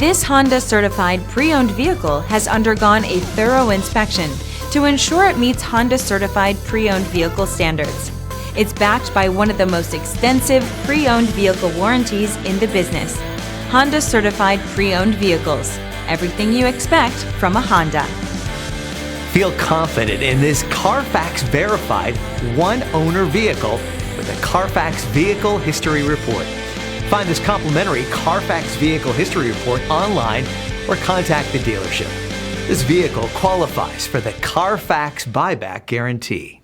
This Honda certified pre-owned vehicle has undergone a thorough inspection to ensure it meets Honda certified pre-owned vehicle standards. It's backed by one of the most extensive pre-owned vehicle warranties in the business. Honda certified pre-owned vehicles. Everything you expect from a Honda. Feel confident in this CARFAX verified one-owner vehicle with a CARFAX Vehicle History Report. Find this complimentary CARFAX Vehicle History Report online or contact the dealership. This vehicle qualifies for the CARFAX buyback guarantee.